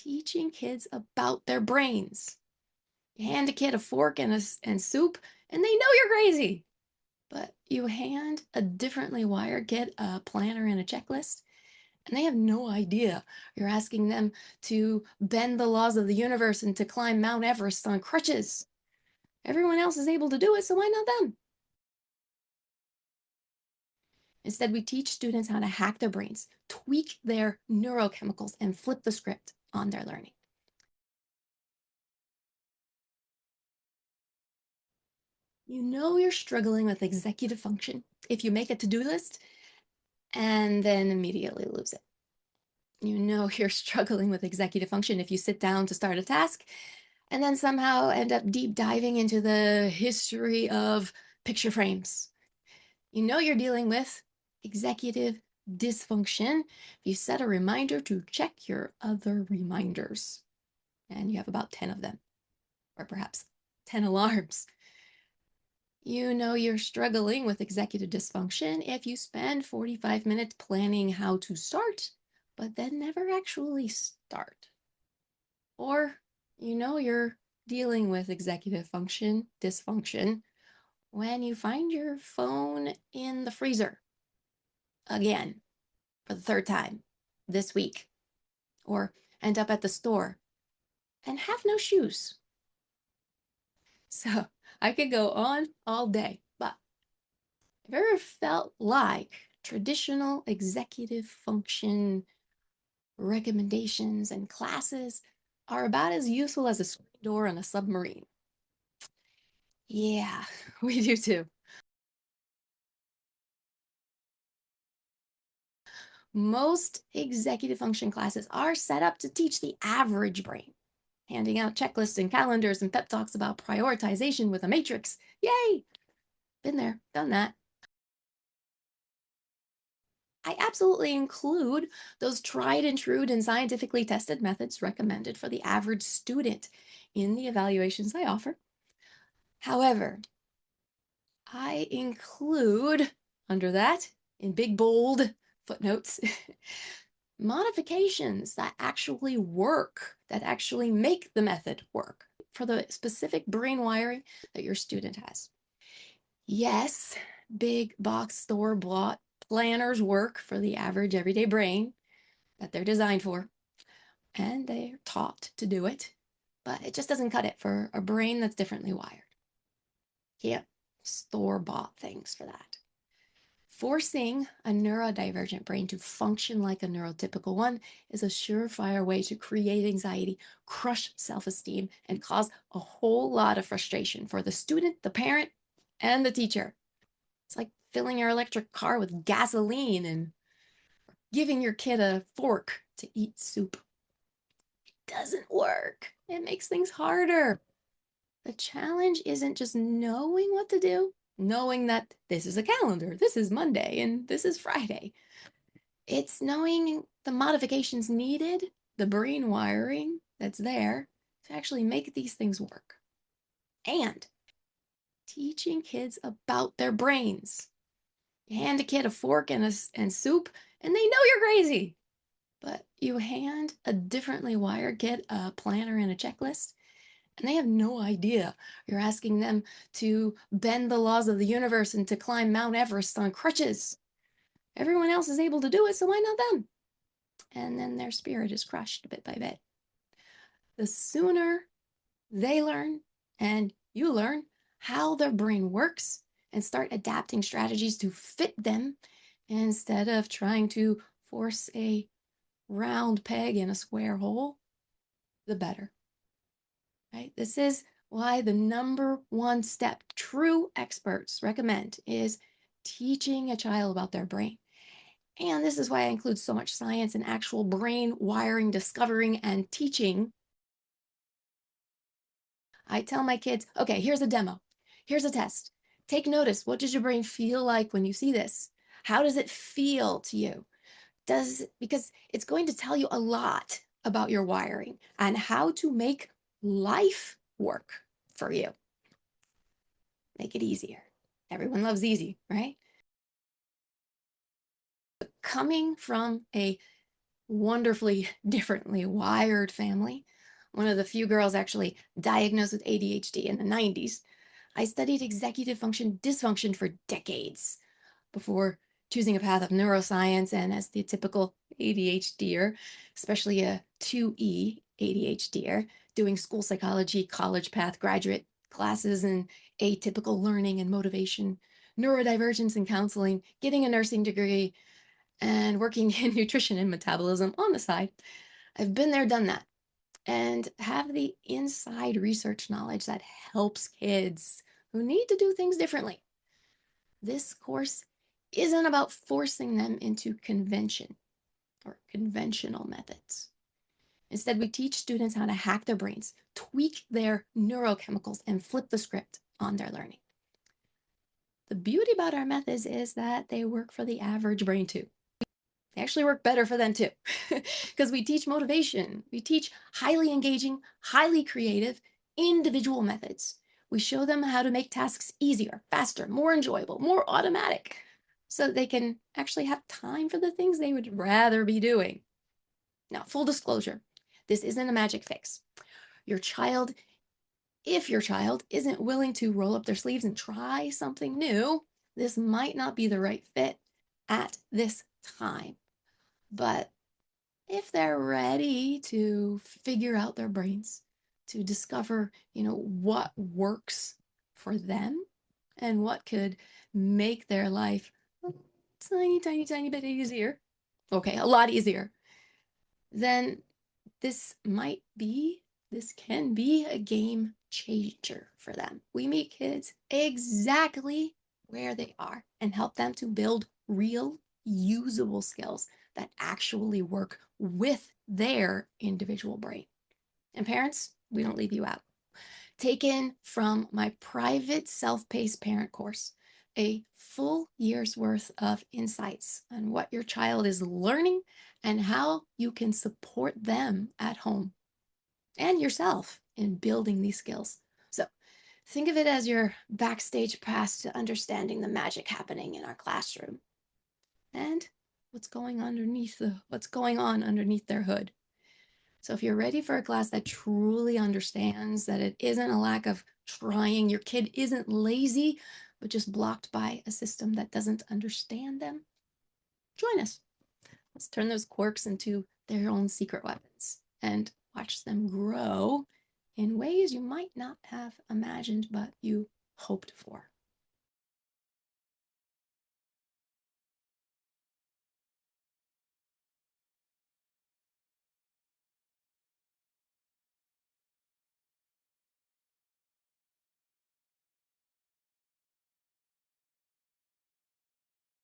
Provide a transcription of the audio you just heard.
teaching kids about their brains. You hand a kid a fork and soup, and they know you're crazy. But you hand a differently wired kid a planner and a checklist, and they have no idea you're asking them to bend the laws of the universe and to climb Mount Everest on crutches. Everyone else is able to do it, so why not them? Instead, we teach students how to hack their brains, tweak their neurochemicals, and flip the script on their learning. You know you're struggling with executive function if you make a to do list and then immediately lose it. You know you're struggling with executive function if you sit down to start a task and then somehow end up deep diving into the history of picture frames. You know you're dealing with executive dysfunction if you set a reminder to check your other reminders and you have about 10 of them, or perhaps 10 alarms. You know you're struggling with executive dysfunction if you spend 45 minutes planning how to start, but then never actually start. Or you know you're dealing with executive function dysfunction when you find your phone in the freezer again for the third time this week, or end up at the store and have no shoes. So I could go on all day, but have you ever felt like traditional executive function recommendations and classes are about as useful as a screen door on a submarine? Yeah, we do too. Most executive function classes are set up to teach the average brain, handing out checklists and calendars and pep talks about prioritization with a matrix. Yay! Been there, done that. I absolutely include those tried and true and scientifically tested methods recommended for the average student in the evaluations I offer. However, I include under that, in big bold footnotes, modifications that actually work, that actually make the method work for the specific brain wiring that your student has. Yes, big box store bought planners work for the average everyday brain that they're designed for, and they're taught to do it, but it just doesn't cut it for a brain that's differently wired. Can't store bought things for that. Forcing a neurodivergent brain to function like a neurotypical one is a surefire way to create anxiety, crush self-esteem, and cause a whole lot of frustration for the student, the parent, and the teacher. It's like filling your electric car with gasoline and giving your kid a fork to eat soup. It doesn't work. It makes things harder. The challenge isn't just knowing what to do, knowing that this is a calendar, this is Monday, and this is Friday. It's knowing the modifications needed, the brain wiring that's there to actually make these things work. And teaching kids about their brains. You hand a kid a fork and soup, and they know you're crazy. But you hand a differently wired kid a planner and a checklist, and they have no idea you're asking them to bend the laws of the universe and to climb Mount Everest on crutches. Everyone else is able to do it, so why not them? And then their spirit is crushed bit by bit. The sooner they learn and you learn how their brain works and start adapting strategies to fit them instead of trying to force a round peg in a square hole, the better. Right? This is why the number one step true experts recommend is teaching a child about their brain. And this is why I include so much science and actual brain wiring, discovering, and teaching. I tell my kids, okay, here's a demo. Here's a test. Take notice. What does your brain feel like when you see this? How does it feel to you? Because it's going to tell you a lot about your wiring and how to make life work for you. Make it easier. Everyone loves easy, right? Coming from a wonderfully differently wired family, one of the few girls actually diagnosed with ADHD in the 90s, I studied executive function dysfunction for decades before choosing a path of neuroscience. And as the typical ADHDer, especially a 2E ADHDer, doing school psychology, college path, graduate classes in atypical learning and motivation, neurodivergence and counseling, getting a nursing degree, and working in nutrition and metabolism on the side. I've been there, done that, and have the inside research knowledge that helps kids who need to do things differently. This course isn't about forcing them into convention or conventional methods. Instead, we teach students how to hack their brains, tweak their neurochemicals, and flip the script on their learning. The beauty about our methods is that they work for the average brain too. They actually work better for them too, because we teach motivation. We teach highly engaging, highly creative, individual methods. We show them how to make tasks easier, faster, more enjoyable, more automatic, so they can actually have time for the things they would rather be doing. Now, full disclosure, this isn't a magic fix. Your child, if your child isn't willing to roll up their sleeves and try something new, this might not be the right fit at this time. But if they're ready to figure out their brains, to discover, what works for them and what could make their life a tiny, tiny, tiny bit easier, okay, a lot easier, then this can be a game changer for them. We meet kids exactly where they are and help them to build real, usable skills that actually work with their individual brain. And parents, we don't leave you out. Taken from my private self-paced parent course, a full year's worth of insights on what your child is learning and how you can support them at home and yourself in building these skills. So think of it as your backstage pass to understanding the magic happening in our classroom and what's going on underneath their hood. So if you're ready for a class that truly understands that it isn't a lack of trying, your kid isn't lazy, but just blocked by a system that doesn't understand them, join us. Let's turn those quirks into their own secret weapons and watch them grow in ways you might not have imagined, but you hoped for.